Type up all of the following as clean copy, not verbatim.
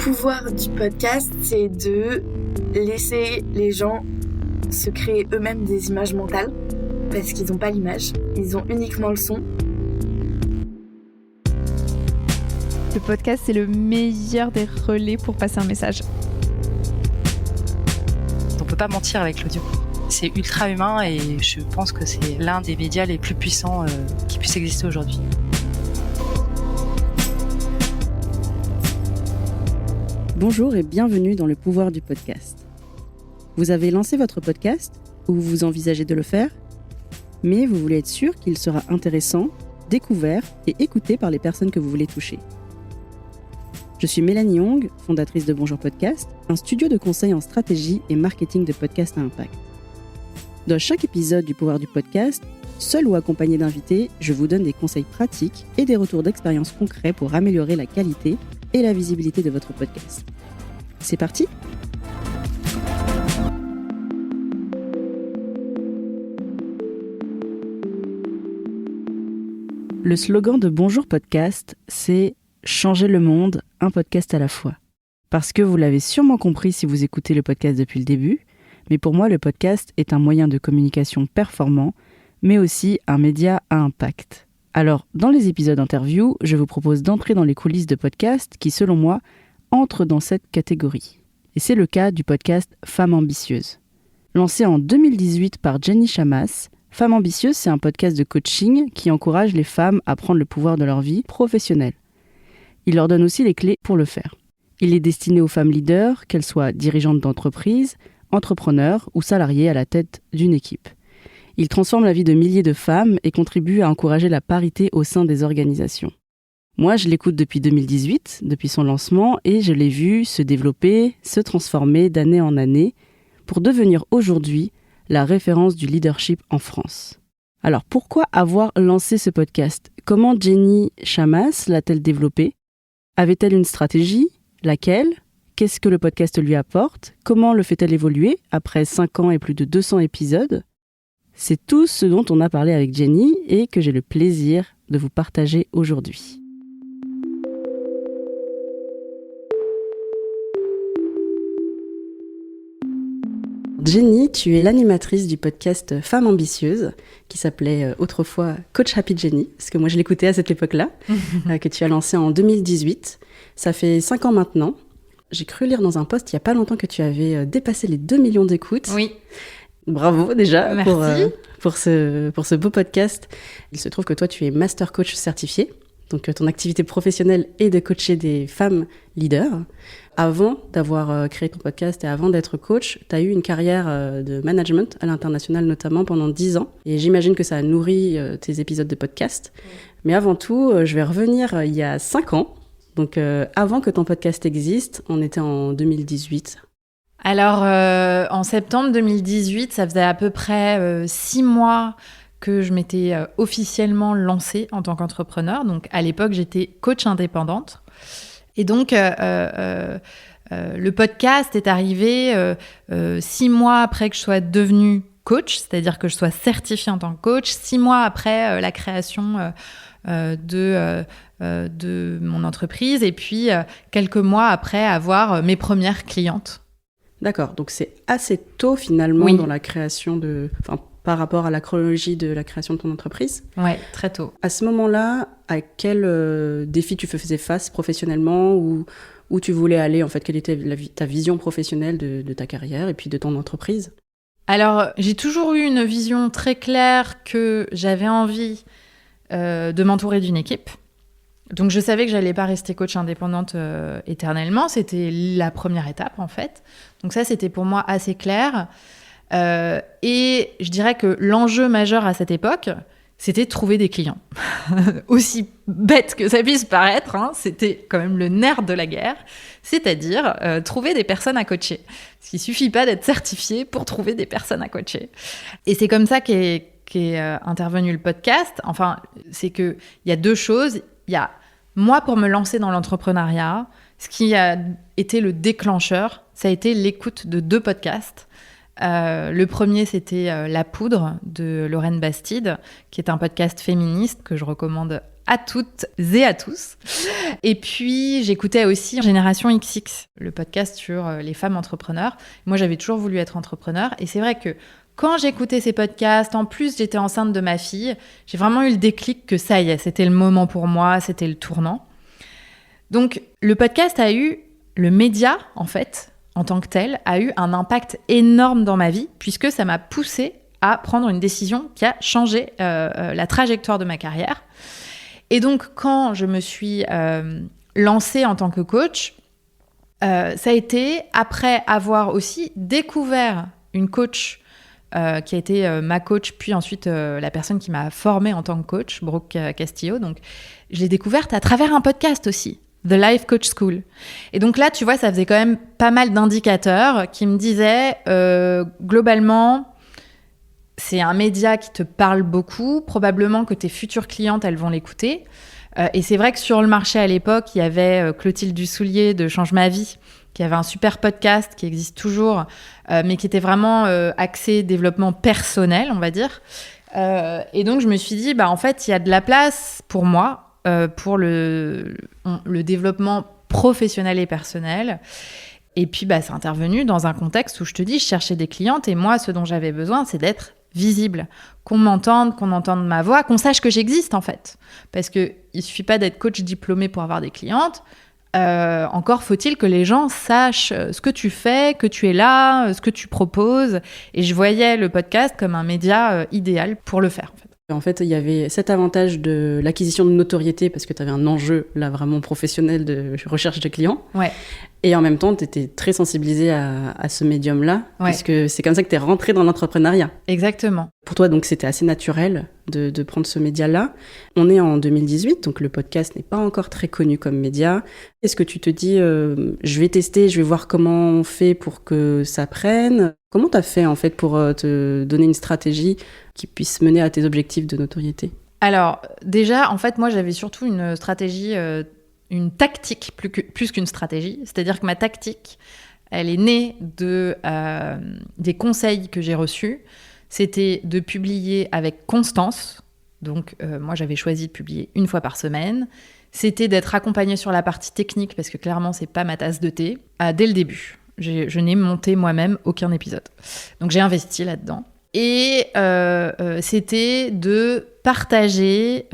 pouvoir du podcast, c'est de laisser les gens se créer eux-mêmes des images mentales, parce qu'ils n'ont pas l'image, ils ont uniquement le son. Le podcast, c'est le meilleur des relais pour passer un message. On peut pas mentir avec l'audio. C'est ultra humain et je pense que c'est l'un des médias les plus puissants qui puissent exister aujourd'hui. Bonjour et bienvenue dans le pouvoir du podcast. Vous avez lancé votre podcast ou vous envisagez de le faire, mais vous voulez être sûr qu'il sera intéressant, découvert et écouté par les personnes que vous voulez toucher. Je suis Mélanie Young, fondatrice de Bonjour Podcast, un studio de conseil en stratégie et marketing de podcasts à impact. Dans chaque épisode du pouvoir du podcast, seul ou accompagné d'invités, je vous donne des conseils pratiques et des retours d'expérience concrets pour améliorer la qualité et la visibilité de votre podcast. C'est parti ? Le slogan de Bonjour Podcast, c'est « Changer le monde, un podcast à la fois ». Parce que vous l'avez sûrement compris si vous écoutez le podcast depuis le début, mais pour moi, le podcast est un moyen de communication performant, mais aussi un média à impact. Alors, dans les épisodes interview, je vous propose d'entrer dans les coulisses de podcasts qui, selon moi, entrent dans cette catégorie. Et c'est le cas du podcast Femmes ambitieuses. Lancé en 2018 par Jenny Chamas, Femmes ambitieuses, c'est un podcast de coaching qui encourage les femmes à prendre le pouvoir de leur vie professionnelle. Il leur donne aussi les clés pour le faire. Il est destiné aux femmes leaders, qu'elles soient dirigeantes d'entreprise, entrepreneurs ou salariées à la tête d'une équipe. Il transforme la vie de milliers de femmes et contribue à encourager la parité au sein des organisations. Moi, je l'écoute depuis 2018, depuis son lancement, et je l'ai vu se développer, se transformer d'année en année pour devenir aujourd'hui la référence du leadership en France. Alors, pourquoi avoir lancé ce podcast ? Comment Jenny Chamas l'a-t-elle développé ? Avait-elle une stratégie ? Laquelle ? Qu'est-ce que le podcast lui apporte ? Comment le fait-elle évoluer après 5 ans et plus de 200 épisodes ? C'est tout ce dont on a parlé avec Jenny et que j'ai le plaisir de vous partager aujourd'hui. Jenny, tu es l'animatrice du podcast Femmes ambitieuses, qui s'appelait autrefois Coach Happy Jenny, parce que moi je l'écoutais à cette époque-là, que tu as lancé en 2018. Ça fait 5 ans maintenant. J'ai cru lire dans un post il n'y a pas longtemps que tu avais dépassé les 2 millions d'écoutes. Oui. Bravo déjà pour ce beau podcast. Il se trouve que toi, tu es Master Coach certifié. Donc, ton activité professionnelle est de coacher des femmes leaders. Avant d'avoir créé ton podcast et avant d'être coach, tu as eu une carrière de management à l'international, notamment pendant 10 ans. Et j'imagine que ça a nourri tes épisodes de podcast. Mais avant tout, je vais revenir il y a 5 ans. Donc, avant que ton podcast existe, on était en 2018. Alors, en septembre 2018, ça faisait à peu près 6 mois que je m'étais officiellement lancée en tant qu'entrepreneur. Donc, à l'époque, j'étais coach indépendante. Et donc, le podcast est arrivé 6 mois après que je sois devenue coach, c'est-à-dire que je sois certifiée en tant que coach, 6 mois après la création de mon entreprise, et puis quelques mois après avoir mes premières clientes. D'accord, donc c'est assez tôt finalement dans la création par rapport à la chronologie de la création de ton entreprise. Ouais, très tôt. À ce moment-là, à quel défi tu faisais face professionnellement ou où tu voulais aller en fait, quelle était ta vision professionnelle de ta carrière et puis de ton entreprise ? Alors, j'ai toujours eu une vision très claire que j'avais envie de m'entourer d'une équipe. Donc, je savais que j'allais pas rester coach indépendante éternellement. C'était la première étape, en fait. Donc, ça, c'était pour moi assez clair. Et je dirais que l'enjeu majeur à cette époque, c'était de trouver des clients. Aussi bête que ça puisse paraître, hein, c'était quand même le nerf de la guerre. C'est-à-dire trouver des personnes à coacher. Parce qu'il suffit pas d'être certifié pour trouver des personnes à coacher. Et c'est comme ça qu'est intervenu le podcast. Enfin, c'est qu'il y a 2 choses. Il y a moi, pour me lancer dans l'entrepreneuriat, ce qui a été le déclencheur, ça a été l'écoute de 2 podcasts. Le premier, c'était La Poudre de Lorraine Bastide, qui est un podcast féministe que je recommande à toutes et à tous. Et puis, j'écoutais aussi Génération XX, le podcast sur les femmes entrepreneurs. Moi, j'avais toujours voulu être entrepreneur. Et c'est vrai que quand j'écoutais ces podcasts, en plus, j'étais enceinte de ma fille, j'ai vraiment eu le déclic que ça y est, c'était le moment pour moi, c'était le tournant. Donc, le podcast le média, en fait, en tant que tel, a eu un impact énorme dans ma vie, puisque ça m'a poussée à prendre une décision qui a changé la trajectoire de ma carrière. Et donc, quand je me suis lancée en tant que coach, ça a été après avoir aussi découvert une coach qui a été ma coach, puis ensuite la personne qui m'a formée en tant que coach, Brooke Castillo. Donc, je l'ai découverte à travers un podcast aussi, The Life Coach School. Et donc là, tu vois, ça faisait quand même pas mal d'indicateurs qui me disaient, globalement, c'est un média qui te parle beaucoup, probablement que tes futures clientes, elles vont l'écouter. Et c'est vrai que sur le marché à l'époque, il y avait Clotilde Dussoulier de Change ma vie, qui avait un super podcast qui existe toujours, mais qui était vraiment axé développement personnel, on va dire. Et donc, je me suis dit, en fait, il y a de la place pour moi, pour le développement professionnel et personnel. Et puis, c'est intervenu dans un contexte où je te dis, je cherchais des clientes et moi, ce dont j'avais besoin, c'est d'être visible, qu'on m'entende, qu'on entende ma voix, qu'on sache que j'existe en fait. Parce qu'il ne suffit pas d'être coach diplômé pour avoir des clientes. Encore faut-il que les gens sachent ce que tu fais, que tu es là, ce que tu proposes. Et je voyais le podcast comme un média idéal pour le faire en fait. En fait, il y avait cet avantage de l'acquisition de notoriété parce que tu avais un enjeu là vraiment professionnel de recherche de clients. Ouais. Et en même temps, tu étais très sensibilisée à ce médium-là, Ouais. puisque c'est comme ça que tu es rentrée dans l'entrepreneuriat. Exactement. Pour toi, donc, c'était assez naturel de prendre ce média-là. On est en 2018, donc le podcast n'est pas encore très connu comme média. Est-ce que tu te dis, je vais tester, je vais voir comment on fait pour que ça prenne ? Comment tu as fait, en fait, pour te donner une stratégie qui puisse mener à tes objectifs de notoriété ? Alors, déjà, en fait, moi, j'avais surtout une stratégie, une tactique plus qu'une stratégie. C'est-à-dire que ma tactique, elle est née des conseils que j'ai reçus. C'était de publier avec constance. Donc, moi, j'avais choisi de publier 1 fois par semaine. C'était d'être accompagnée sur la partie technique, parce que clairement, c'est pas ma tasse de thé, dès le début. Je n'ai monté moi-même aucun épisode. Donc, j'ai investi là-dedans. Et c'était de partager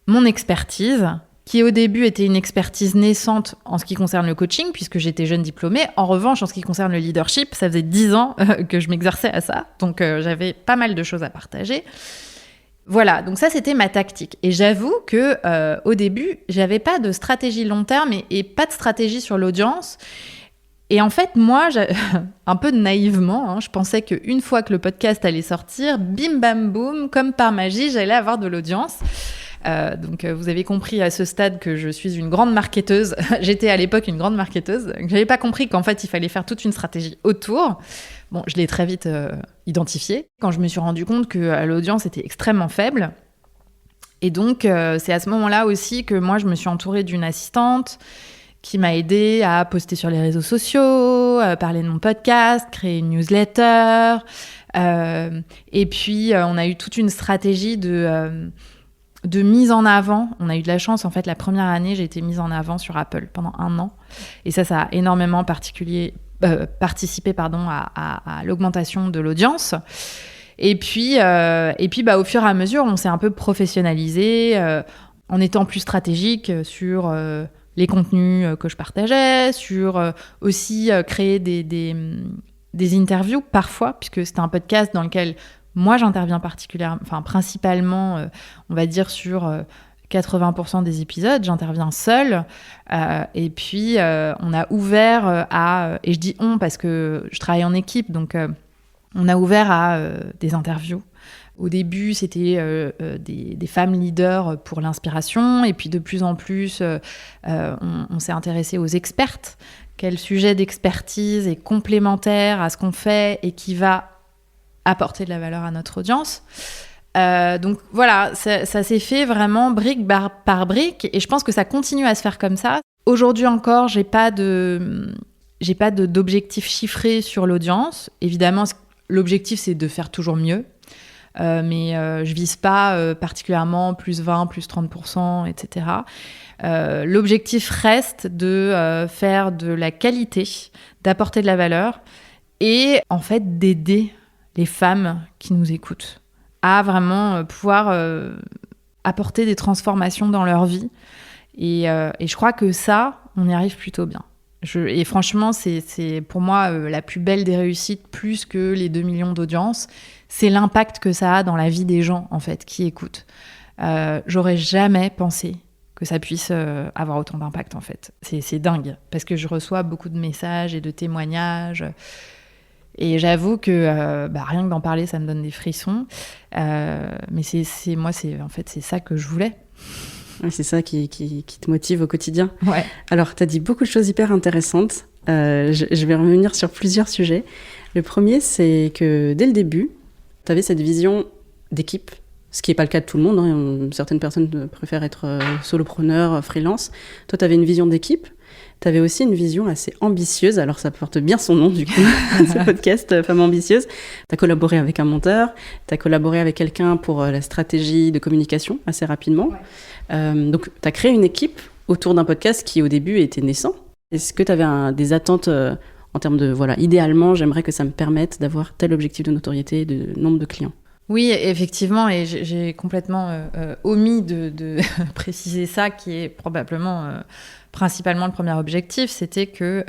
mon expertise, qui au début était une expertise naissante en ce qui concerne le coaching, puisque j'étais jeune diplômée. En revanche, en ce qui concerne le leadership, ça faisait 10 ans que je m'exerçais à ça. Donc, j'avais pas mal de choses à partager. Voilà, donc ça, c'était ma tactique. Et j'avoue qu'au début, j'avais pas de stratégie long terme et pas de stratégie sur l'audience. Et en fait, moi, un peu naïvement, je pensais qu'une fois que le podcast allait sortir, bim, bam, boum, comme par magie, j'allais avoir de l'audience. Donc, vous avez compris à ce stade que je suis une grande marketeuse. J'étais à l'époque une grande marketeuse. Je n'avais pas compris qu'en fait, il fallait faire toute une stratégie autour. Bon, je l'ai très vite identifié. Quand je me suis rendu compte que l'audience était extrêmement faible. Et donc, c'est à ce moment-là aussi que moi, je me suis entourée d'une assistante qui m'a aidée à poster sur les réseaux sociaux, parler de mon podcast, créer une newsletter. Et puis, on a eu toute une stratégie de mise en avant. On a eu de la chance, en fait, la première année, j'ai été mise en avant sur Apple pendant 1 an. Et ça a énormément participé à l'augmentation de l'audience. Et puis, au fur et à mesure, on s'est un peu professionnalisé en étant plus stratégique sur les contenus que je partageais, sur aussi créer des interviews parfois, puisque c'était un podcast dans lequel moi j'interviens principalement, on va dire sur 80% des épisodes, j'interviens seule. Et puis on a ouvert et je dis on parce que je travaille en équipe, donc on a ouvert à des interviews. Au début, c'était des femmes leaders pour l'inspiration. Et puis, de plus en plus, on s'est intéressé aux expertes. Quel sujet d'expertise est complémentaire à ce qu'on fait et qui va apporter de la valeur à notre audience. Donc, voilà, ça s'est fait vraiment brique par brique. Et je pense que ça continue à se faire comme ça. Aujourd'hui encore, j'ai pas d'objectif chiffré sur l'audience. Évidemment, l'objectif, c'est de faire toujours mieux. mais je vise pas particulièrement plus 20, plus 30%, etc. L'objectif reste de faire de la qualité, d'apporter de la valeur et en fait d'aider les femmes qui nous écoutent à vraiment pouvoir apporter des transformations dans leur vie. Et je crois que ça, on y arrive plutôt bien. Et franchement, c'est pour moi la plus belle des réussites, plus que les 2 millions d'audience. C'est l'impact que ça a dans la vie des gens, en fait, qui écoutent. J'aurais jamais pensé que ça puisse avoir autant d'impact, en fait. C'est dingue, parce que je reçois beaucoup de messages et de témoignages. Et j'avoue que rien que d'en parler, ça me donne des frissons. Mais en fait, c'est ça que je voulais. Ouais, c'est ça qui te motive au quotidien. Ouais. Alors, tu as dit beaucoup de choses hyper intéressantes. Je vais revenir sur plusieurs sujets. Le premier, c'est que dès le début, tu avais cette vision d'équipe, ce qui n'est pas le cas de tout le monde. Hein. Certaines personnes préfèrent être solopreneur, freelance. Toi, tu avais une vision d'équipe. Tu avais aussi une vision assez ambitieuse. Alors, ça porte bien son nom, du coup, ce podcast Femme ambitieuse. Tu as collaboré avec un monteur. Tu as collaboré avec quelqu'un pour la stratégie de communication assez rapidement. Ouais. Donc, tu as créé une équipe autour d'un podcast qui, au début, était naissant. Est-ce que tu avais des attentes en termes de, idéalement, j'aimerais que ça me permette d'avoir tel objectif de notoriété, de nombre de clients? Oui, effectivement, et j'ai complètement omis de préciser ça, qui est probablement principalement le premier objectif, c'était que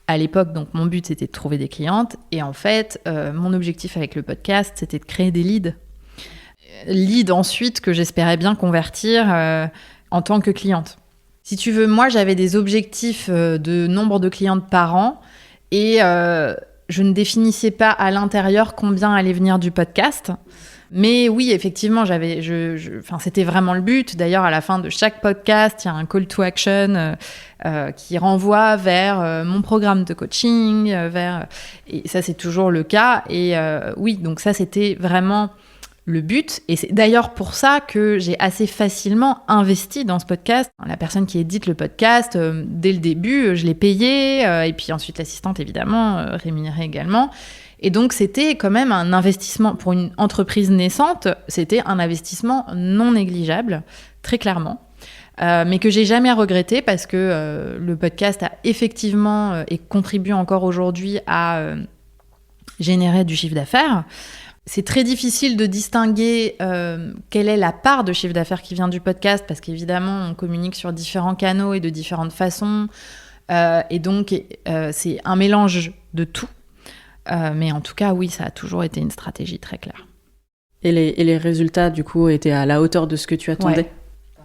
à l'époque, donc mon but c'était de trouver des clientes, et en fait, mon objectif avec le podcast, c'était de créer des leads. Leads ensuite que j'espérais bien convertir en tant que cliente. Si tu veux, moi j'avais des objectifs de nombre de clientes par an, et je ne définissais pas à l'intérieur combien allait venir du podcast. Mais oui, effectivement, c'était vraiment le but. D'ailleurs, à la fin de chaque podcast, il y a un call to action qui renvoie vers mon programme de coaching, et ça, c'est toujours le cas. Et oui, donc ça, c'était vraiment le but. Et c'est d'ailleurs pour ça que j'ai assez facilement investi dans ce podcast. La personne qui édite le podcast, dès le début, je l'ai payée. Et puis ensuite, l'assistante, évidemment, rémunérée également. Et donc, c'était quand même un investissement pour une entreprise naissante. C'était un investissement non négligeable, très clairement. Mais que j'ai jamais regretté parce que le podcast a effectivement et contribue encore aujourd'hui à générer du chiffre d'affaires. C'est très difficile de distinguer quelle est la part de chiffre d'affaires qui vient du podcast, parce qu'évidemment, on communique sur différents canaux et de différentes façons. Et donc, c'est un mélange de tout. Mais en tout cas, oui, ça a toujours été une stratégie très claire. Et les résultats, du coup, étaient à la hauteur de ce que tu attendais? Ouais.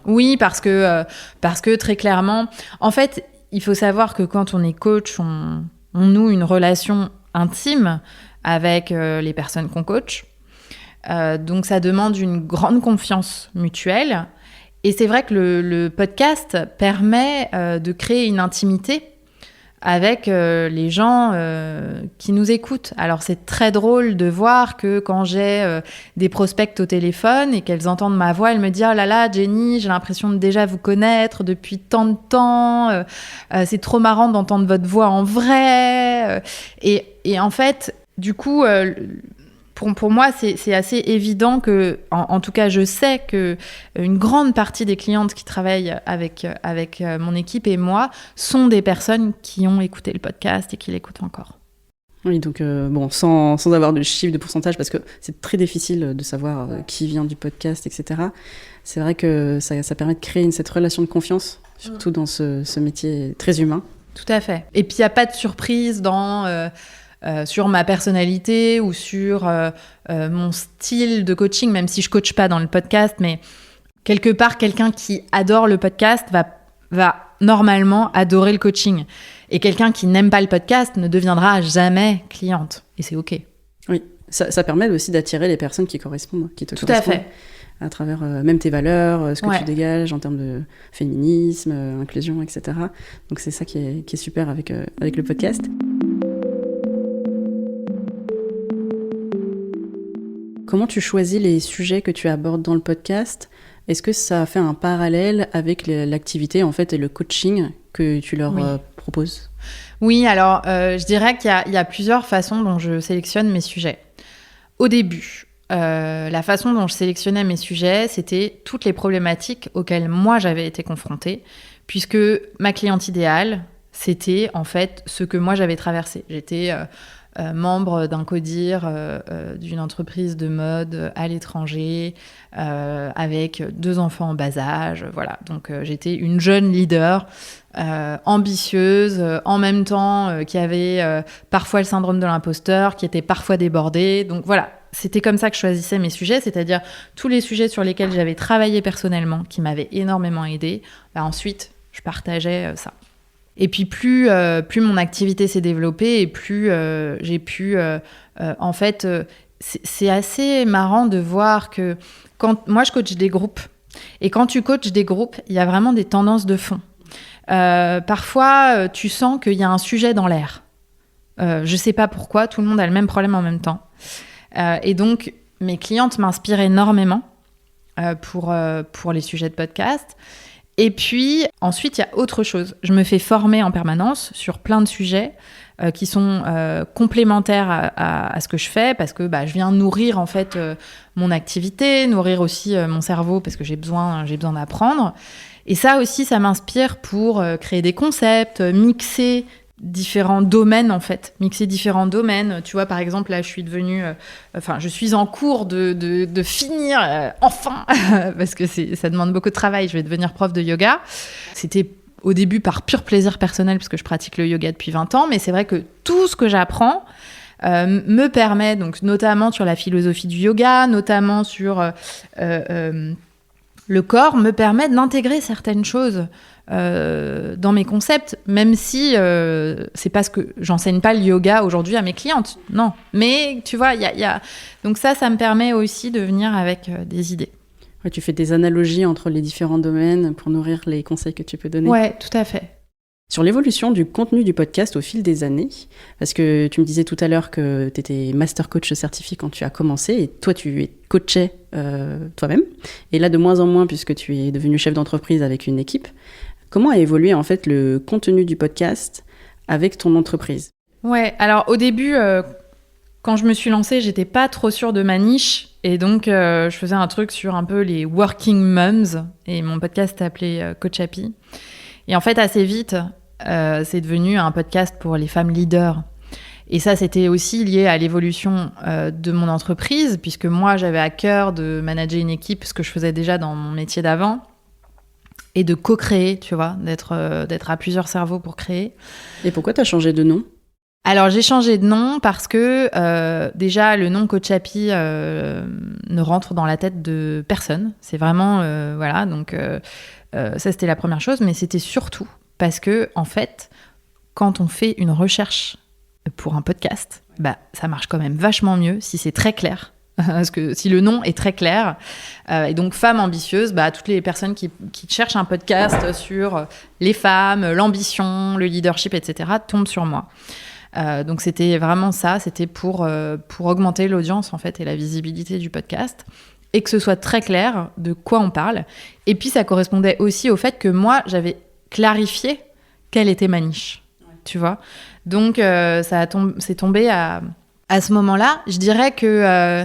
Oui, parce que très clairement, en fait, il faut savoir que quand on est coach, on noue une relation intime avec les personnes qu'on coach. Donc, ça demande une grande confiance mutuelle. Et c'est vrai que le podcast permet de créer une intimité avec les gens qui nous écoutent. Alors, c'est très drôle de voir que quand j'ai des prospects au téléphone et qu'elles entendent ma voix, elles me disent « Oh là là, Jenny, j'ai l'impression de déjà vous connaître depuis tant de temps. C'est trop marrant d'entendre votre voix en vrai. » Et en fait, du coup, pour moi, c'est assez évident que, en tout cas, je sais que une grande partie des clientes qui travaillent avec mon équipe et moi sont des personnes qui ont écouté le podcast et qui l'écoutent encore. Oui, donc sans avoir de chiffre, de pourcentage, parce que c'est très difficile de savoir qui vient du podcast, etc. C'est vrai que ça permet de créer cette relation de confiance, surtout dans ce métier très humain. Tout à fait. Et puis, il n'y a pas de surprise sur ma personnalité ou sur mon style de coaching, même si je coach pas dans le podcast, mais quelque part, quelqu'un qui adore le podcast va normalement adorer le coaching. Et quelqu'un qui n'aime pas le podcast ne deviendra jamais cliente. Et c'est OK. Oui, ça permet aussi d'attirer les personnes qui correspondent, qui te correspondent. Tout à fait. À travers même tes valeurs, ce que tu dégages en termes de féminisme, inclusion, etc. Donc c'est ça qui est super avec le podcast. Comment tu choisis les sujets que tu abordes dans le podcast? Est-ce que ça fait un parallèle avec l'activité en fait et le coaching que tu leur proposes? Oui, alors je dirais qu'il y a plusieurs façons dont je sélectionne mes sujets. Au début, la façon dont je sélectionnais mes sujets, c'était toutes les problématiques auxquelles moi j'avais été confrontée, puisque ma cliente idéale, c'était en fait ce que moi j'avais traversé. J'étais membre d'un CODIR, d'une entreprise de mode à l'étranger, avec 2 enfants en bas âge. Voilà. Donc j'étais une jeune leader, ambitieuse, en même temps qui avait parfois le syndrome de l'imposteur, qui était parfois débordée. Donc voilà, c'était comme ça que je choisissais mes sujets, c'est-à-dire tous les sujets sur lesquels j'avais travaillé personnellement, qui m'avaient énormément aidée. Ensuite, je partageais ça. Et puis plus mon activité s'est développée et plus j'ai pu... en fait, c'est assez marrant de voir que quand moi, je coach des groupes. Et quand tu coaches des groupes, il y a vraiment des tendances de fond. Parfois, tu sens qu'il y a un sujet dans l'air. Je ne sais pas pourquoi, tout le monde a le même problème en même temps. Et donc, mes clientes m'inspirent énormément pour les sujets de podcast. Et puis, ensuite, il y a autre chose. Je me fais former en permanence sur plein de sujets qui sont complémentaires à ce que je fais parce que je viens nourrir en fait mon activité, nourrir aussi mon cerveau parce que j'ai besoin d'apprendre. Et ça aussi, ça m'inspire pour créer des concepts, mixer différents domaines en fait, mixer différents domaines. Tu vois, par exemple, là, je suis en cours de finir enfin, parce que ça demande beaucoup de travail. Je vais devenir prof de yoga. C'était au début par pur plaisir personnel, parce que je pratique le yoga depuis 20 ans, mais c'est vrai que tout ce que j'apprends me permet, donc notamment sur la philosophie du yoga, notamment sur le corps, me permet d'intégrer certaines choses dans mes concepts, même si c'est parce que j'enseigne pas le yoga aujourd'hui à mes clientes, non. Mais tu vois, donc ça me permet aussi de venir avec des idées. Ouais, tu fais des analogies entre les différents domaines pour nourrir les conseils que tu peux donner. Ouais, tout à fait. Sur l'évolution du contenu du podcast au fil des années, parce que tu me disais tout à l'heure que tu étais master coach certifié quand tu as commencé, et toi tu coachais toi-même, et là de moins en moins puisque tu es devenu chef d'entreprise avec une équipe. Comment a évolué en fait le contenu du podcast avec ton entreprise ? Ouais, alors au début, quand je me suis lancée, j'étais pas trop sûre de ma niche, et donc je faisais un truc sur un peu les working moms, et mon podcast s'appelait Coach Happy. Et en fait, assez vite, c'est devenu un podcast pour les femmes leaders. Et ça, c'était aussi lié à l'évolution de mon entreprise, puisque moi, j'avais à cœur de manager une équipe, ce que je faisais déjà dans mon métier d'avant, et de co-créer, tu vois, d'être à plusieurs cerveaux pour créer. Et pourquoi tu as changé de nom ? Alors, j'ai changé de nom parce que déjà, le nom Coach Happy ne rentre dans la tête de personne. C'est vraiment... voilà, donc ça, c'était la première chose. Mais c'était surtout parce que, en fait, quand on fait une recherche pour un podcast, ça marche quand même vachement mieux si c'est très clair. Parce que si le nom est très clair, et donc femme ambitieuse, toutes les personnes qui cherchent un podcast sur les femmes, l'ambition, le leadership, etc., tombent sur moi. Donc c'était vraiment ça, c'était pour augmenter l'audience en fait et la visibilité du podcast et que ce soit très clair de quoi on parle. Et puis ça correspondait aussi au fait que moi j'avais clarifié quelle était ma niche, tu vois. Donc c'est tombé à ce moment-là. Je dirais que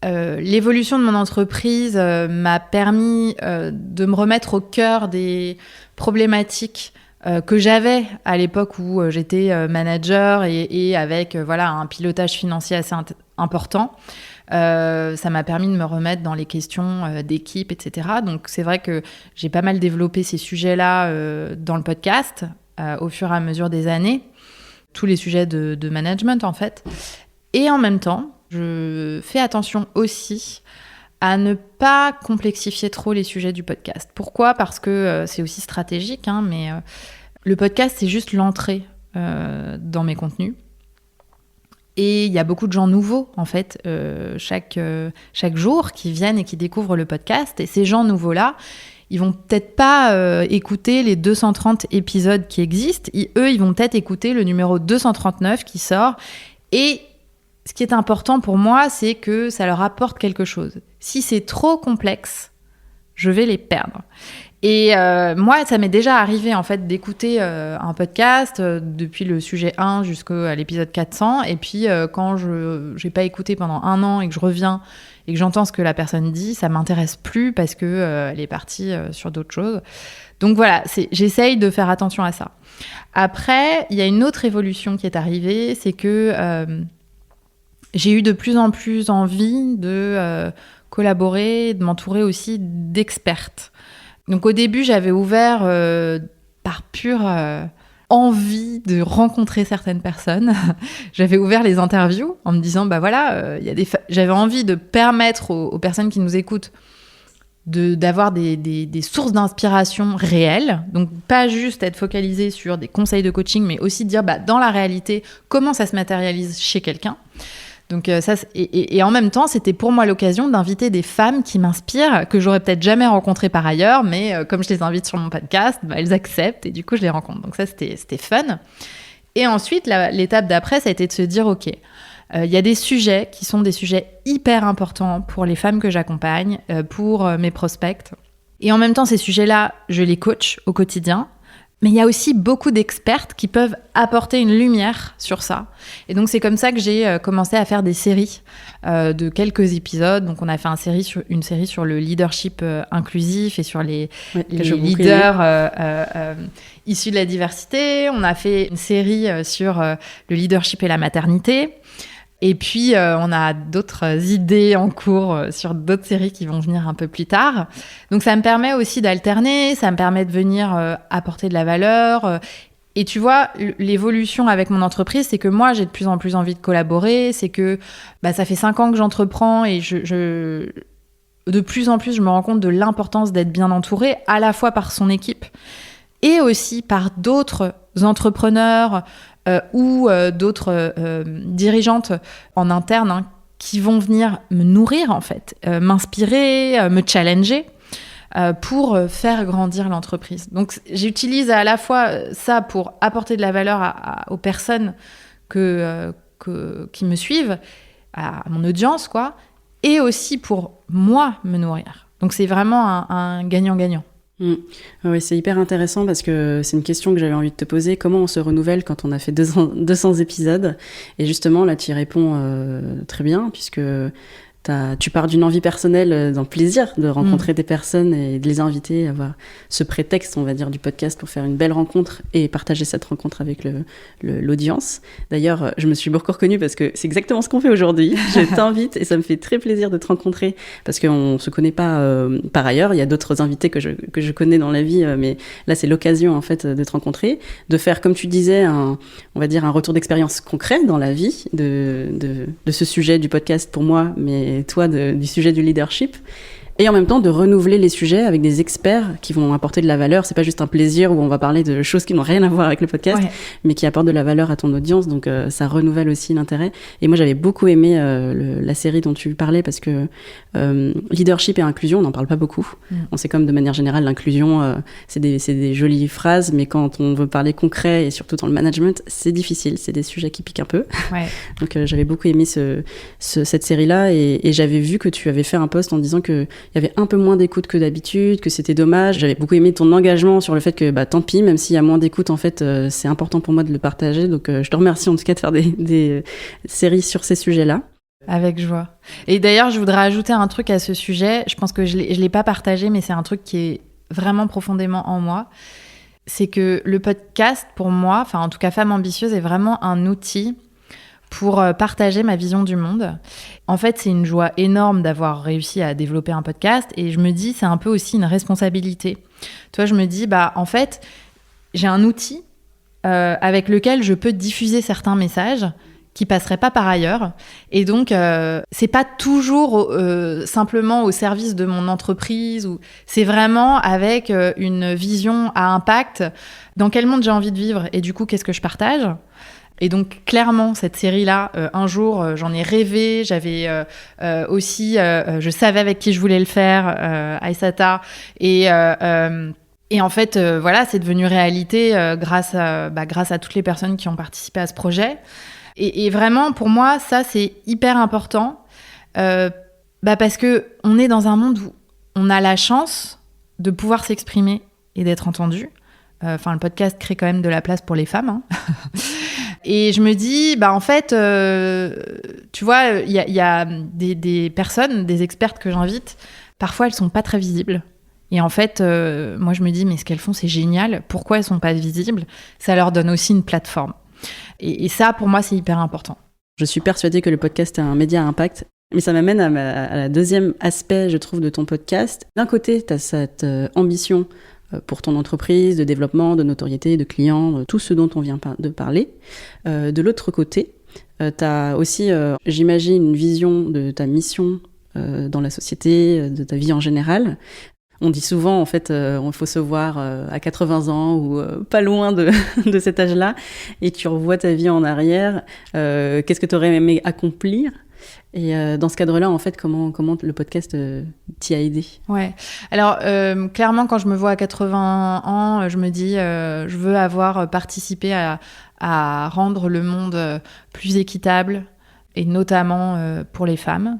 l'évolution de mon entreprise m'a permis de me remettre au cœur des problématiques que j'avais à l'époque où j'étais manager et avec un pilotage financier assez important. Ça m'a permis de me remettre dans les questions d'équipe, etc. Donc c'est vrai que j'ai pas mal développé ces sujets-là dans le podcast au fur et à mesure des années. Tous les sujets de management en fait. Et en même temps, je fais attention aussi à ne pas complexifier trop les sujets du podcast. Pourquoi ? Parce que c'est aussi stratégique, mais le podcast, c'est juste l'entrée dans mes contenus. Et il y a beaucoup de gens nouveaux, en fait, chaque jour qui viennent et qui découvrent le podcast. Et ces gens nouveaux-là, ils vont peut-être pas écouter les 230 épisodes qui existent. Eux, ils vont peut-être écouter le numéro 239 qui sort. Et ce qui est important pour moi, c'est que ça leur apporte quelque chose. Si c'est trop complexe, je vais les perdre. Et moi, ça m'est déjà arrivé en fait d'écouter un podcast depuis le sujet 1 jusqu'à l'épisode 400. Et puis quand je n'ai pas écouté pendant 1 an et que je reviens et que j'entends ce que la personne dit, ça m'intéresse plus parce que elle est partie sur d'autres choses. Donc voilà, j'essaye de faire attention à ça. Après, il y a une autre évolution qui est arrivée, c'est que j'ai eu de plus en plus envie de collaborer, de m'entourer aussi d'expertes. Donc au début, j'avais ouvert par pure envie de rencontrer certaines personnes. J'avais ouvert les interviews en me disant, bah voilà, j'avais envie de permettre aux personnes qui nous écoutent d'avoir des sources d'inspiration réelles. Donc pas juste être focalisé sur des conseils de coaching, mais aussi dire, bah, dans la réalité, comment ça se matérialise chez quelqu'un. Donc et en même temps, c'était pour moi l'occasion d'inviter des femmes qui m'inspirent, que j'aurais peut-être jamais rencontrées par ailleurs, mais comme je les invite sur mon podcast, bah, elles acceptent et du coup je les rencontre. Donc ça c'était fun. Et ensuite l'étape d'après, ça a été de se dire ok, il y a des sujets qui sont des sujets hyper importants pour les femmes que j'accompagne, pour mes prospects. Et en même temps, ces sujets-là, je les coach au quotidien. Mais il y a aussi beaucoup d'expertes qui peuvent apporter une lumière sur ça. Et donc, c'est comme ça que j'ai commencé à faire des séries de quelques épisodes. Donc, on a fait une série sur le leadership inclusif et sur les leaders issus de la diversité. On a fait une série sur le leadership et la maternité. Et puis, on a d'autres idées en cours sur d'autres séries qui vont venir un peu plus tard. Donc, ça me permet aussi d'alterner, ça me permet de venir apporter de la valeur. Et tu vois, l'évolution avec mon entreprise, c'est que moi, j'ai de plus en plus envie de collaborer. C'est que ça fait 5 ans que j'entreprends et de plus en plus, je me rends compte de l'importance d'être bien entourée, à la fois par son équipe et aussi par d'autres entrepreneurs ou d'autres dirigeantes en interne qui vont venir me nourrir, en fait, m'inspirer, me challenger pour faire grandir l'entreprise. Donc, j'utilise à la fois ça pour apporter de la valeur aux personnes qui me suivent, à mon audience, quoi, et aussi pour moi me nourrir. Donc, c'est vraiment un gagnant-gagnant. Oui, c'est hyper intéressant parce que c'est une question que j'avais envie de te poser. Comment on se renouvelle quand on a fait 200 épisodes? Et justement, là, tu y réponds très bien puisque tu pars d'une envie personnelle, d'un plaisir de rencontrer des personnes et de les inviter, avoir ce prétexte, on va dire, du podcast pour faire une belle rencontre et partager cette rencontre avec l'audience. D'ailleurs, je me suis beaucoup reconnue parce que c'est exactement ce qu'on fait aujourd'hui. Je t'invite et ça me fait très plaisir de te rencontrer parce qu'on ne se connaît pas par ailleurs. Il y a d'autres invités que je connais dans la vie, mais là, c'est l'occasion en fait de te rencontrer, de faire, comme tu disais, on va dire un retour d'expérience concret dans la vie de ce sujet du podcast pour moi, mais toi du sujet du leadership, et en même temps de renouveler les sujets avec des experts qui vont apporter de la valeur. C'est pas juste un plaisir où on va parler de choses qui n'ont rien à voir avec le podcast, mais qui apportent de la valeur à ton audience, donc ça renouvelle aussi l'intérêt. Et moi j'avais beaucoup aimé la série dont tu parlais parce que leadership et inclusion, on n'en parle pas beaucoup. On sait comme de manière générale l'inclusion, c'est des jolies phrases, mais quand on veut parler concret et surtout dans le management, c'est difficile, c'est des sujets qui piquent un peu. Donc j'avais beaucoup aimé cette série-là et j'avais vu que tu avais fait un post en disant que il y avait un peu moins d'écoute que d'habitude, que c'était dommage. J'avais beaucoup aimé ton engagement sur le fait que tant pis, même s'il y a moins d'écoute, en fait, c'est important pour moi de le partager. Donc je te remercie en tout cas de faire des séries sur ces sujets-là. Avec joie. Et d'ailleurs, je voudrais ajouter un truc à ce sujet. Je pense que je l'ai pas partagé, mais c'est un truc qui est vraiment profondément en moi. C'est que le podcast, pour moi, enfin en tout cas Femme Ambitieuse, est vraiment un outil pour partager ma vision du monde. En fait, c'est une joie énorme d'avoir réussi à développer un podcast et je me dis, c'est un peu aussi une responsabilité. Tu vois, je me dis, en fait, j'ai un outil avec lequel je peux diffuser certains messages qui passeraient pas par ailleurs. Et donc, c'est pas toujours simplement au service de mon entreprise. C'est vraiment avec une vision à impact. Dans quel monde j'ai envie de vivre? Et du coup, qu'est-ce que je partage? Et donc, clairement, cette série-là, un jour, j'en ai rêvé. J'avais aussi... je savais avec qui je voulais le faire, Aïssata. Et en fait, voilà, c'est devenu réalité grâce à toutes les personnes qui ont participé à ce projet. Et vraiment, pour moi, ça, c'est hyper important. Parce qu'on est dans un monde où on a la chance de pouvoir s'exprimer et d'être entendu. Enfin, le podcast crée quand même de la place pour les femmes. Hein. Et je me dis, en fait, tu vois, il y a des personnes, des expertes que j'invite, parfois elles sont pas très visibles. Et en fait, moi je me dis, mais ce qu'elles font, c'est génial. Pourquoi elles sont pas visibles ? Ça leur donne aussi une plateforme. Et ça, pour moi, c'est hyper important. Je suis persuadée que le podcast est un média à impact. Mais ça m'amène à la deuxième aspect, je trouve, de ton podcast. D'un côté, tu as cette ambition pour ton entreprise, de développement, de notoriété, de clients, tout ce dont on vient de parler. De l'autre côté, tu as aussi, j'imagine, une vision de ta mission dans la société, de ta vie en général. On dit souvent, en fait, il faut se voir à 80 ans ou pas loin de cet âge-là, et tu revois ta vie en arrière. Qu'est-ce que tu aurais aimé accomplir ? Et dans ce cadre-là, en fait, comment le podcast t'y a aidé ? Ouais. Alors, clairement, quand je me vois à 80 ans, je me dis, je veux avoir participé à rendre le monde plus équitable, et notamment pour les femmes.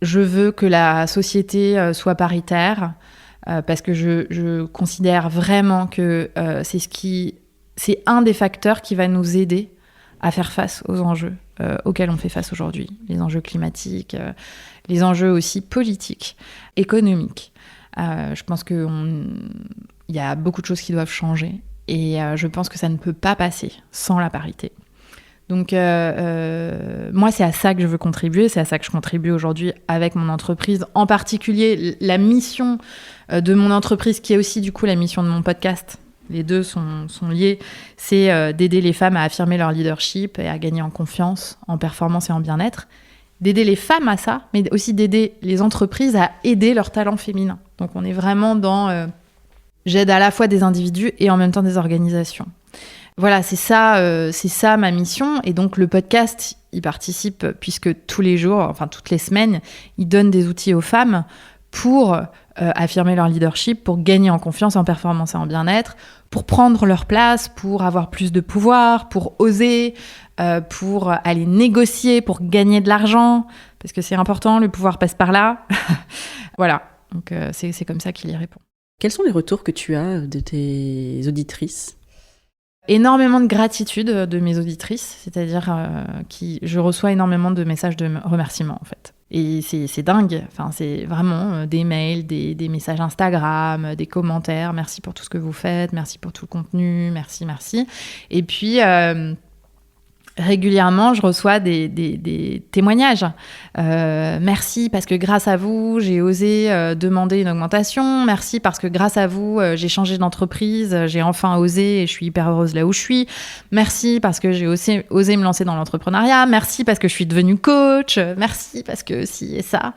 Je veux que la société soit paritaire, parce que je considère vraiment que c'est un des facteurs qui va nous aider à faire face aux enjeux auxquels on fait face aujourd'hui. Les enjeux climatiques, les enjeux aussi politiques, économiques. Je pense qu'il y a beaucoup de choses qui doivent changer. Et je pense que ça ne peut pas passer sans la parité. Donc, moi, c'est à ça que je veux contribuer. C'est à ça que je contribue aujourd'hui avec mon entreprise. En particulier, la mission de mon entreprise, qui est aussi, du coup, la mission de mon podcast. Les deux sont liés. C'est d'aider les femmes à affirmer leur leadership et à gagner en confiance, en performance et en bien-être. D'aider les femmes à ça, mais aussi d'aider les entreprises à aider leurs talents féminins. Donc, on est vraiment dans... j'aide à la fois des individus et en même temps des organisations. Voilà, c'est ça ma mission. Et donc, le podcast, il participe puisque tous les jours, enfin toutes les semaines, il donne des outils aux femmes pour affirmer leur leadership, pour gagner en confiance, en performance et en bien-être, pour prendre leur place, pour avoir plus de pouvoir, pour oser, pour aller négocier, pour gagner de l'argent, parce que c'est important, le pouvoir passe par là. Voilà, donc c'est comme ça qu'il y répond. Quels sont les retours que tu as de tes auditrices ? Énormément de gratitude de mes auditrices, c'est-à-dire je reçois énormément de messages de remerciements en fait. Et c'est dingue, enfin, c'est vraiment des mails, des messages Instagram, des commentaires, merci pour tout ce que vous faites, merci pour tout le contenu, merci. Et puis, régulièrement, je reçois des témoignages. Merci parce que grâce à vous, j'ai osé demander une augmentation. Merci parce que grâce à vous, j'ai changé d'entreprise. J'ai enfin osé et je suis hyper heureuse là où je suis. Merci parce que j'ai osé me lancer dans l'entrepreneuriat. Merci parce que je suis devenue coach. Merci parce que ci et ça.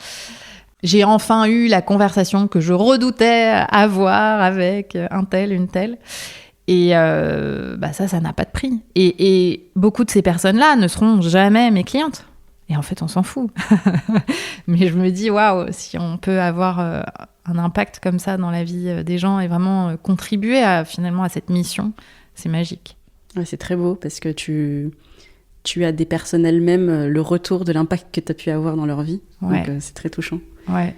J'ai enfin eu la conversation que je redoutais avoir avec un tel, une telle. Et ça n'a pas de prix. Et beaucoup de ces personnes-là ne seront jamais mes clientes. Et en fait, on s'en fout. Mais je me dis, waouh, si on peut avoir un impact comme ça dans la vie des gens et vraiment contribuer finalement à cette mission, c'est magique. Ouais, c'est très beau parce que tu as des personnes elles-mêmes le retour de l'impact que tu as pu avoir dans leur vie. Ouais. Donc c'est très touchant. Ouais.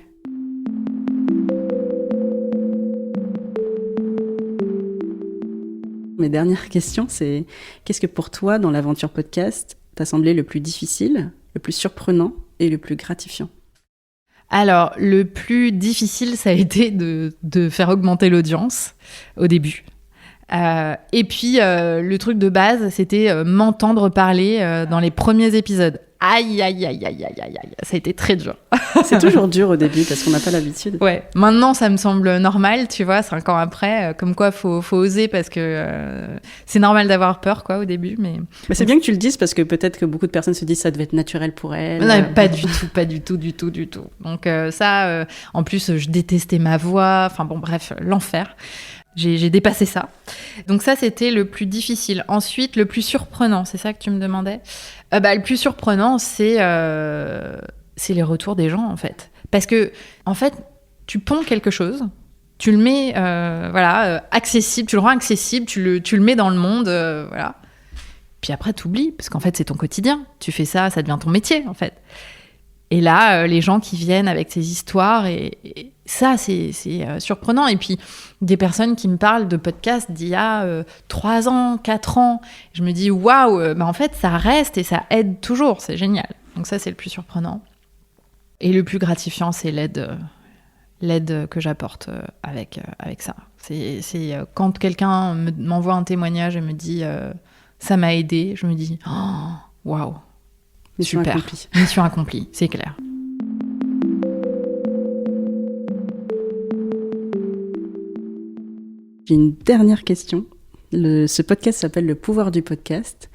Mes dernières questions, c'est qu'est-ce que pour toi, dans l'aventure podcast, t'a semblé le plus difficile, le plus surprenant et le plus gratifiant ? Alors, le plus difficile, ça a été de faire augmenter l'audience au début. Et puis, le truc de base, c'était m'entendre parler dans les premiers épisodes. Aïe, ça a été très dur. C'est toujours dur au début parce qu'on n'a pas l'habitude. Ouais, maintenant ça me semble normal, tu vois, 5 ans après, comme quoi faut oser parce que c'est normal d'avoir peur quoi au début. Mais c'est bien que tu le dises parce que peut-être que beaucoup de personnes se disent ça devait être naturel pour elles. Non, pas du tout. Donc en plus je détestais ma voix, enfin bon bref, l'enfer. J'ai dépassé ça. Donc ça, c'était le plus difficile. Ensuite, le plus surprenant, c'est ça que tu me demandais ? Le plus surprenant, c'est les retours des gens, en fait. Parce que, en fait, tu ponds quelque chose, tu le mets accessible, tu le rends accessible, tu le mets dans le monde, voilà. Puis après, tu oublies, parce qu'en fait, c'est ton quotidien. Tu fais ça devient ton métier, en fait. Et là, les gens qui viennent avec ces histoires, et Ça, c'est surprenant. Et puis, des personnes qui me parlent de podcasts d'il y a 3 ans, 4 ans. Je me dis, waouh, en fait, ça reste et ça aide toujours. C'est génial. Donc ça, c'est le plus surprenant. Et le plus gratifiant, c'est l'aide que j'apporte avec ça. C'est quand quelqu'un m'envoie un témoignage et me dit ça m'a aidé, je me dis waouh, super, mission accomplie, c'est clair. J'ai une dernière question. Ce podcast s'appelle Le pouvoir du podcast.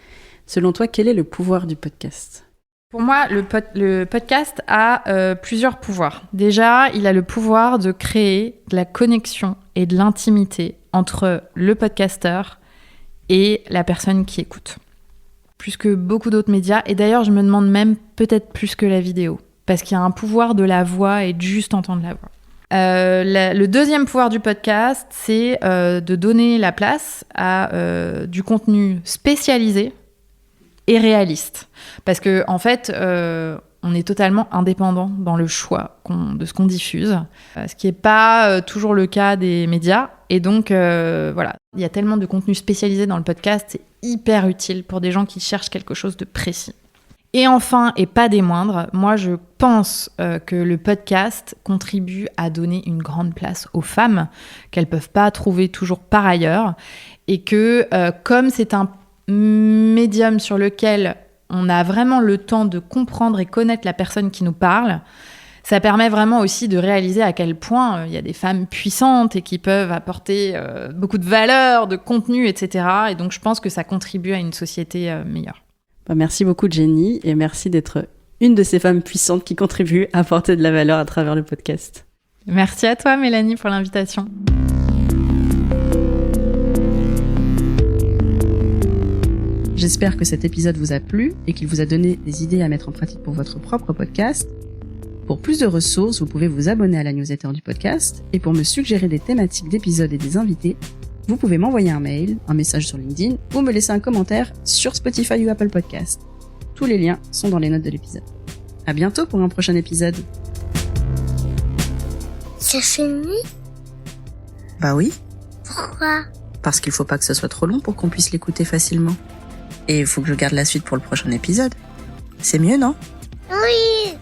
Selon toi, quel est le pouvoir du podcast ? Pour moi, le podcast a plusieurs pouvoirs. Déjà, il a le pouvoir de créer de la connexion et de l'intimité entre le podcasteur et la personne qui écoute. Plus que beaucoup d'autres médias. Et d'ailleurs, je me demande même peut-être plus que la vidéo. Parce qu'il y a un pouvoir de la voix et de juste entendre la voix. Le deuxième pouvoir du podcast, c'est de donner la place à du contenu spécialisé et réaliste. Parce que en fait, on est totalement indépendant dans le choix de ce qu'on diffuse, ce qui n'est pas toujours le cas des médias. Et donc, voilà, il y a tellement de contenu spécialisé dans le podcast, c'est hyper utile pour des gens qui cherchent quelque chose de précis. Et enfin, et pas des moindres, moi je pense que le podcast contribue à donner une grande place aux femmes qu'elles ne peuvent pas trouver toujours par ailleurs. Et que comme c'est un médium sur lequel on a vraiment le temps de comprendre et connaître la personne qui nous parle, ça permet vraiment aussi de réaliser à quel point il y a des femmes puissantes et qui peuvent apporter beaucoup de valeur, de contenu, etc. Et donc je pense que ça contribue à une société meilleure. Merci beaucoup Jenny et merci d'être une de ces femmes puissantes qui contribuent à apporter de la valeur à travers le podcast. Merci à toi Mélanie pour l'invitation. J'espère que cet épisode vous a plu et qu'il vous a donné des idées à mettre en pratique pour votre propre podcast. Pour plus de ressources, vous pouvez vous abonner à la newsletter du podcast et pour me suggérer des thématiques d'épisodes et des invités, vous pouvez m'envoyer un mail, un message sur LinkedIn ou me laisser un commentaire sur Spotify ou Apple Podcast. Tous les liens sont dans les notes de l'épisode. À bientôt pour un prochain épisode. C'est fini ? Bah oui, Pourquoi ? parce qu'il faut pas que ce soit trop long pour qu'on puisse l'écouter facilement. Et il faut que je garde la suite pour le prochain épisode. C'est mieux, non ? Oui.